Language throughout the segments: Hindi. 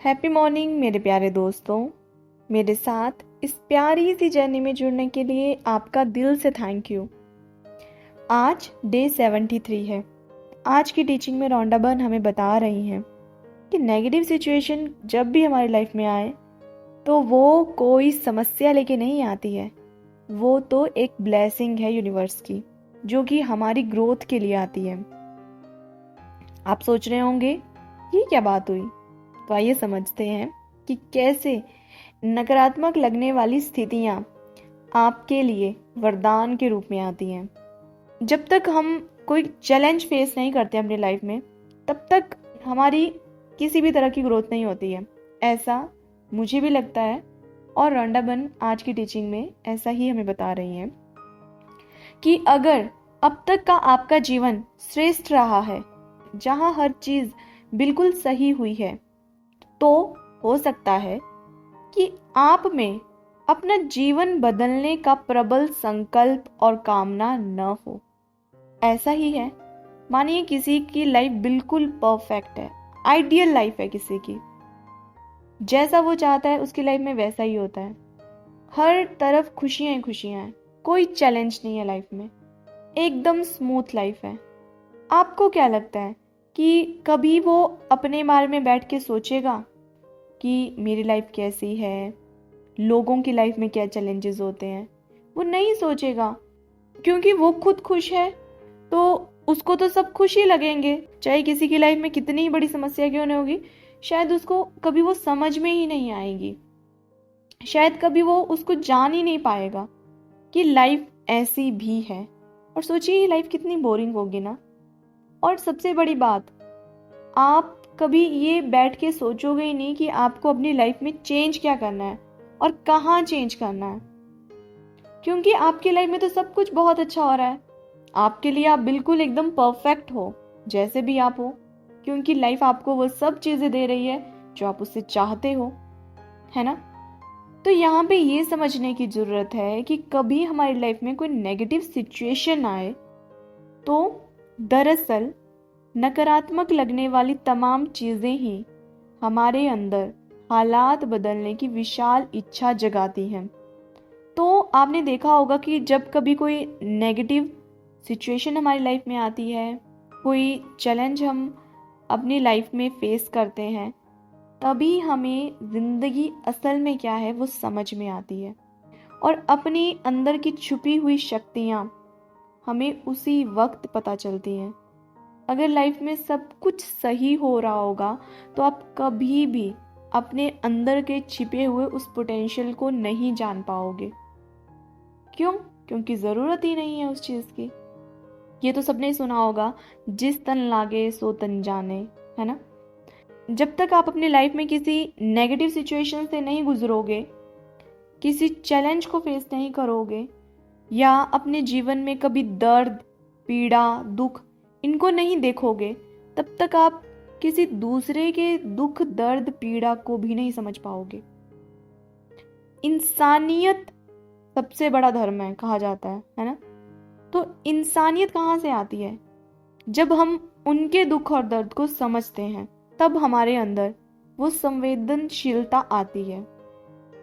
हैप्पी मॉर्निंग मेरे प्यारे दोस्तों। मेरे साथ इस प्यारी सी जर्नी में जुड़ने के लिए आपका दिल से थैंक यू। आज डे 73 है। आज की टीचिंग में रोंडा बर्न हमें बता रही हैं कि नेगेटिव सिचुएशन जब भी हमारी लाइफ में आए तो वो कोई समस्या लेके नहीं आती है, वो तो एक ब्लेसिंग है यूनिवर्स की, जो कि हमारी ग्रोथ के लिए आती है। आप सोच रहे होंगे ये क्या बात हुई, तो आइए समझते हैं कि कैसे नकारात्मक लगने वाली स्थितियां आपके लिए वरदान के रूप में आती हैं। जब तक हम कोई चैलेंज फेस नहीं करते अपनी लाइफ में, तब तक हमारी किसी भी तरह की ग्रोथ नहीं होती है। ऐसा मुझे भी लगता है और रोंडा बर्न आज की टीचिंग में ऐसा ही हमें बता रही हैं कि अगर अब तक का आपका जीवन श्रेष्ठ रहा है, जहां हर चीज बिल्कुल सही हुई है, तो हो सकता है कि आप में अपना जीवन बदलने का प्रबल संकल्प और कामना न हो। ऐसा ही है, मानिए किसी की लाइफ बिल्कुल परफेक्ट है, आइडियल लाइफ है किसी की, जैसा वो चाहता है उसकी लाइफ में वैसा ही होता है। हर तरफ खुशियां ही खुशियां हैं, कोई चैलेंज नहीं है लाइफ में, एकदम स्मूथ लाइफ है। आपको क्या लगता है कि कभी वो अपने बारे में बैठ के सोचेगा कि मेरी लाइफ कैसी है, लोगों की लाइफ में क्या चैलेंजेस होते हैं? वो नहीं सोचेगा, क्योंकि वो खुद खुश है तो उसको तो सब खुश ही लगेंगे, चाहे किसी की लाइफ में कितनी बड़ी समस्या क्यों नहीं होगी। शायद उसको कभी वो समझ में ही नहीं आएगी, शायद कभी वो उसको जान ही नहीं पाएगा कि लाइफ ऐसी भी है। और सोचिए ये लाइफ कितनी बोरिंग होगी ना। और सबसे बड़ी बात, आप कभी ये बैठ के सोचोगे ही नहीं कि आपको अपनी लाइफ में चेंज क्या करना है और कहाँ चेंज करना है, क्योंकि आपकी लाइफ में तो सब कुछ बहुत अच्छा हो रहा है। आपके लिए आप बिल्कुल एकदम परफेक्ट हो जैसे भी आप हो, क्योंकि लाइफ आपको वो सब चीजें दे रही है जो आप उससे चाहते हो, है ना। तो यहाँ पे ये समझने की जरूरत है कि कभी हमारी लाइफ में कोई नेगेटिव सिचुएशन आए तो दरअसल नकारात्मक लगने वाली तमाम चीजें ही हमारे अंदर हालात बदलने की विशाल इच्छा जगाती हैं। तो आपने देखा होगा कि जब कभी कोई नेगेटिव सिचुएशन हमारी लाइफ में आती है, कोई चैलेंज हम अपनी लाइफ में फेस करते हैं, तभी हमें जिंदगी असल में क्या है वो समझ में आती है और अपनी अंदर की छुपी हुई शक्तियां हमें उसी वक्त पता चलती हैं। अगर लाइफ में सब कुछ सही हो रहा होगा तो आप कभी भी अपने अंदर के छिपे हुए उस पोटेंशियल को नहीं जान पाओगे। क्यों? क्योंकि जरूरत ही नहीं है उस चीज की। ये तो सबने सुना होगा, जिस तन लागे सो तन जाने, है ना। जब तक आप अपनी लाइफ में किसी नेगेटिव सिचुएशन से नहीं गुजरोगे, किसी चैलेंज को फेस नहीं करोगे, या अपने जीवन में कभी दर्द, पीड़ा, दुख इनको नहीं देखोगे, तब तक आप किसी दूसरे के दुख, दर्द, पीड़ा को भी नहीं समझ पाओगे। इंसानियत सबसे बड़ा धर्म है कहा जाता है ना। तो इंसानियत कहाँ से आती है? जब हम उनके दुख और दर्द को समझते हैं, तब हमारे अंदर वो संवेदनशीलता आती है,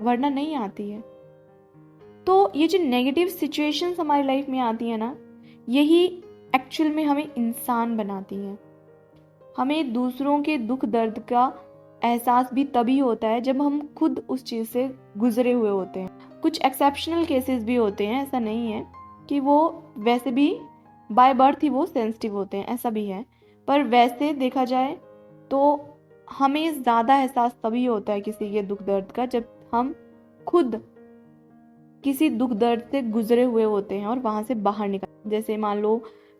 वरना नहीं आती है। तो ये जो नेगेटिव सिचुएशंस हमारी लाइफ में आती है ना, यही एक्चुअल में हमें इंसान बनाती हैं। हमें दूसरों के दुख दर्द का एहसास भी तभी होता है जब हम खुद उस चीज़ से गुजरे हुए होते हैं। कुछ एक्सेप्शनल केसेस भी होते हैं, ऐसा नहीं है कि वो वैसे भी बाय बर्थ ही वो सेंसिटिव होते हैं, ऐसा भी है। पर वैसे देखा जाए तो हमें ज़्यादा एहसास तभी होता है किसी के दुख दर्द का जब हम खुद किसी दुख दर्द से गुजरे हुए होते हैं और वहाँ से बाहर निकल। जैसे मान लो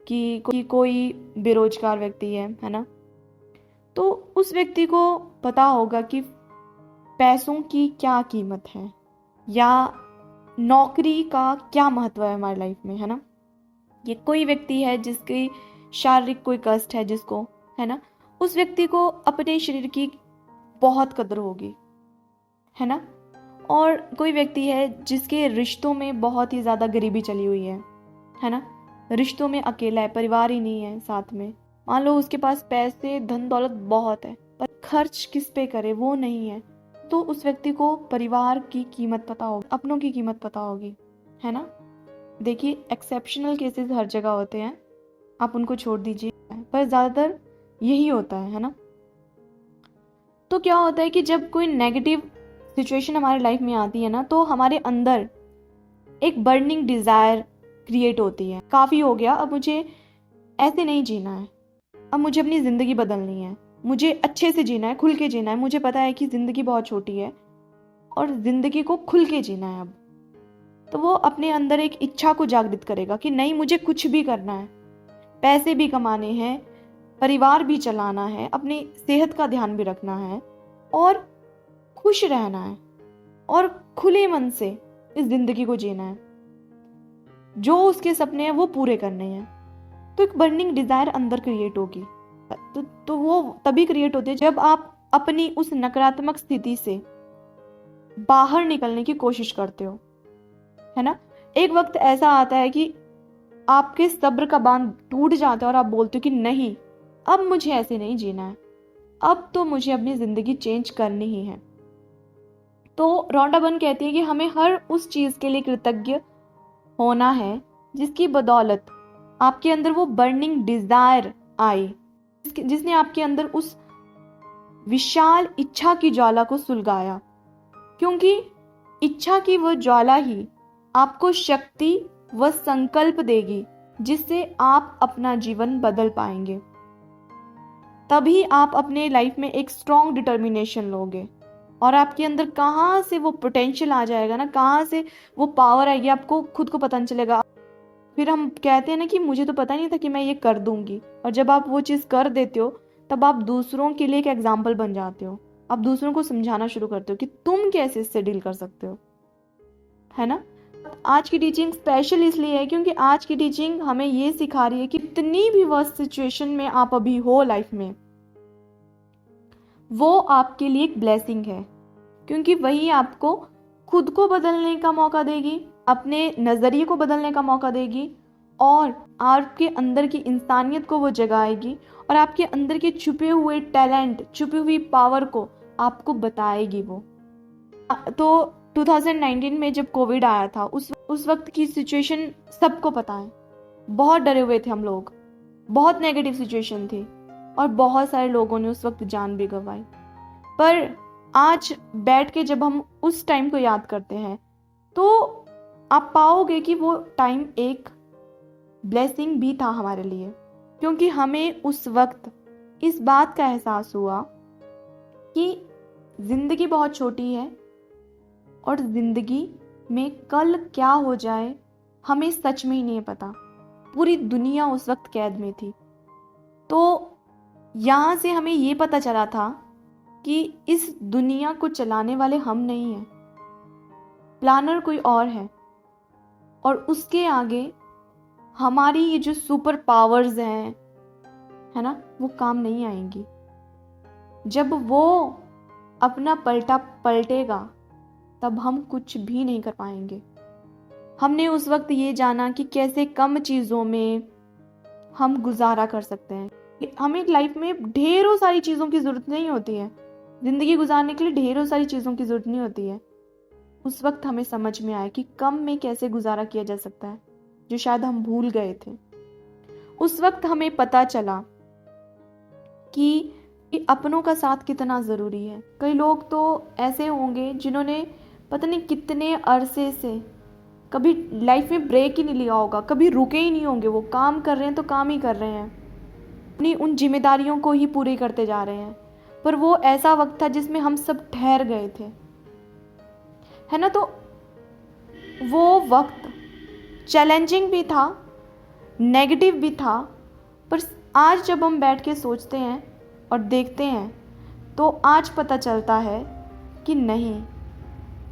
कि कोई बेरोजगार व्यक्ति है ना, तो उस व्यक्ति को पता होगा कि पैसों की क्या कीमत है या नौकरी का क्या महत्व है हमारी लाइफ में, है ना। ये कोई व्यक्ति है जिसकी शारीरिक कोई कष्ट है जिसको, है ना, उस व्यक्ति को अपने शरीर की बहुत कदर होगी, है ना। और कोई व्यक्ति है जिसके रिश्तों में बहुत ही ज्यादा गरीबी चली हुई है ना, रिश्तों में अकेला है, परिवार ही नहीं है साथ में। मान लो उसके पास पैसे, धन दौलत बहुत है, पर खर्च किस पे करे वो नहीं है, तो उस व्यक्ति को परिवार की कीमत पता होगी, अपनों की कीमत पता होगी, है ना। देखिए, एक्सेप्शनल केसेस हर जगह होते हैं, आप उनको छोड़ दीजिए, पर ज़्यादातर यही होता है ना। तो क्या होता है कि जब कोई नेगेटिव सिचुएशन हमारे लाइफ में आती है ना, तो हमारे अंदर एक बर्निंग डिज़ायर क्रिएट होती है। काफ़ी हो गया, अब मुझे ऐसे नहीं जीना है, अब मुझे अपनी ज़िंदगी बदलनी है, मुझे अच्छे से जीना है, खुल के जीना है। मुझे पता है कि ज़िंदगी बहुत छोटी है और ज़िंदगी को खुल के जीना है अब। तो वो अपने अंदर एक इच्छा को जागृत करेगा कि नहीं, मुझे कुछ भी करना है, पैसे भी कमाने हैं, परिवार भी चलाना है, अपनी सेहत का ध्यान भी रखना है और खुश रहना है और खुले मन से इस जिंदगी को जीना है। जो उसके सपने हैं वो पूरे करने हैं। तो एक बर्निंग डिजायर अंदर क्रिएट होगी। तो वो तभी क्रिएट होती है जब आप अपनी उस नकारात्मक स्थिति से बाहर निकलने की कोशिश करते हो, है ना। एक वक्त ऐसा आता है कि आपके सब्र का बांध टूट जाता है और आप बोलते हो कि नहीं, अब मुझे ऐसे नहीं जीना है, अब तो मुझे अपनी जिंदगी चेंज करनी ही है। तो रोंडा बर्न कहती है कि हमें हर उस चीज के लिए कृतज्ञ होना है जिसकी बदौलत आपके अंदर वो बर्निंग डिजायर आई, जिसने आपके अंदर उस विशाल इच्छा की ज्वाला को सुलगाया। क्योंकि इच्छा की वो ज्वाला ही आपको शक्ति व संकल्प देगी जिससे आप अपना जीवन बदल पाएंगे। तभी आप अपने लाइफ में एक स्ट्रॉन्ग डिटर्मिनेशन लोगे और आपके अंदर कहाँ से वो पोटेंशियल आ जाएगा ना, कहाँ से वो पावर आएगी, आपको खुद को पता नहीं चलेगा। फिर हम कहते हैं ना कि मुझे तो पता नहीं था कि मैं ये कर दूंगी, और जब आप वो चीज़ कर देते हो तब आप दूसरों के लिए एक एग्जाम्पल बन जाते हो। आप दूसरों को समझाना शुरू करते हो कि तुम कैसे इससे डील कर सकते हो, है ना। आज की टीचिंग स्पेशल इसलिए है क्योंकि आज की टीचिंग हमें ये सिखा रही है कि कितनी भी वर्स्ट सिचुएशन में आप अभी हो लाइफ में, वो आपके लिए एक ब्लेसिंग है, क्योंकि वही आपको खुद को बदलने का मौका देगी, अपने नज़रिए को बदलने का मौका देगी और आपके अंदर की इंसानियत को वो जगाएगी और आपके अंदर के छुपे हुए टैलेंट, छुपी हुई पावर को आपको बताएगी वो। तो 2019 में जब कोविड आया था, उस वक्त की सिचुएशन सबको पता है। बहुत डरे हुए थे हम लोग, बहुत नेगेटिव सिचुएशन थी और बहुत सारे लोगों ने उस वक्त जान भी गंवाई। पर आज बैठ के जब हम उस टाइम को याद करते हैं तो आप पाओगे कि वो टाइम एक ब्लेसिंग भी था हमारे लिए, क्योंकि हमें उस वक्त इस बात का एहसास हुआ कि जिंदगी बहुत छोटी है और जिंदगी में कल क्या हो जाए हमें सच में ही नहीं पता। पूरी दुनिया उस वक्त कैद में थी। तो यहाँ से हमें ये पता चला था कि इस दुनिया को चलाने वाले हम नहीं हैं, प्लानर कोई और है और उसके आगे हमारी ये जो सुपर पावर्स हैं, है ना, वो काम नहीं आएंगी। जब वो अपना पलटा पलटेगा तब हम कुछ भी नहीं कर पाएंगे। हमने उस वक्त ये जाना कि कैसे कम चीज़ों में हम गुजारा कर सकते हैं। हमें लाइफ में ढेरों सारी चीज़ों की ज़रूरत नहीं होती है, ज़िंदगी गुजारने के लिए ढेरों सारी चीज़ों की ज़रूरत नहीं होती है। उस वक्त हमें समझ में आया कि कम में कैसे गुजारा किया जा सकता है, जो शायद हम भूल गए थे। उस वक्त हमें पता चला कि अपनों का साथ कितना ज़रूरी है। कई लोग तो ऐसे होंगे जिन्होंने पता नहीं कितने अरसे से कभी लाइफ में ब्रेक ही नहीं लिया होगा, कभी रुके ही नहीं होंगे। वो काम कर रहे हैं तो काम ही कर रहे हैं, अपनी उन जिम्मेदारियों को ही पूरी करते जा रहे हैं। पर वो ऐसा वक्त था जिसमें हम सब ठहर गए थे, है ना। तो वो वक्त चैलेंजिंग भी था, नेगेटिव भी था, पर आज जब हम बैठ के सोचते हैं और देखते हैं तो आज पता चलता है कि नहीं,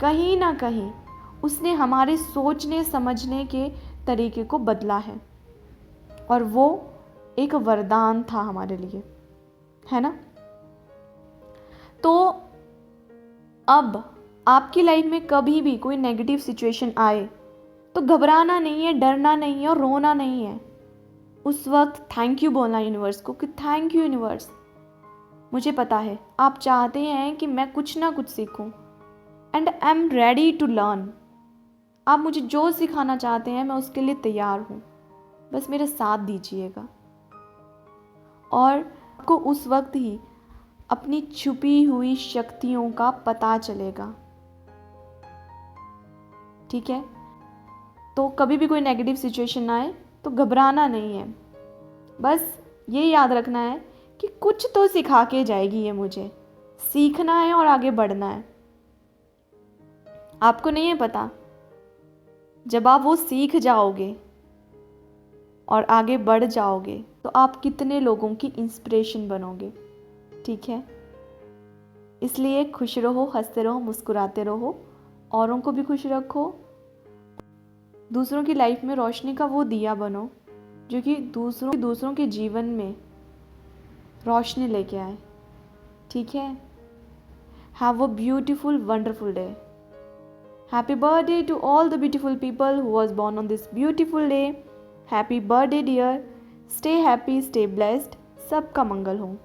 कहीं ना कहीं उसने हमारे सोचने समझने के तरीके को बदला है और वो एक वरदान था हमारे लिए, है ना। तो अब आपकी लाइफ में कभी भी कोई नेगेटिव सिचुएशन आए तो घबराना नहीं है, डरना नहीं है और रोना नहीं है। उस वक्त थैंक यू बोलना यूनिवर्स को कि थैंक यू यूनिवर्स, मुझे पता है आप चाहते हैं कि मैं कुछ ना कुछ सीखूं, and I am ready to learn. आप मुझे जो सिखाना चाहते हैं मैं उसके लिए तैयार हूँ, बस मेरा साथ दीजिएगा। और आपको उस वक्त ही अपनी छुपी हुई शक्तियों का पता चलेगा। ठीक है, तो कभी भी कोई नेगेटिव सिचुएशन आए तो घबराना नहीं है, बस ये याद रखना है कि कुछ तो सिखा के जाएगी ये, मुझे सीखना है और आगे बढ़ना है। आपको नहीं है पता, जब आप वो सीख जाओगे और आगे बढ़ जाओगे तो आप कितने लोगों की इंस्पिरेशन बनोगे। ठीक है, इसलिए खुश रहो, हंसते रहो, मुस्कुराते रहो, औरों को भी खुश रखो, दूसरों की लाइफ में रोशनी का वो दिया बनो जो कि दूसरों के जीवन में रोशनी लेके आए। ठीक है, have a beautiful wonderful day. Happy birthday to all the beautiful people who was born on this beautiful day. Happy birthday dear, stay happy, stay blessed, सबका मंगल हो।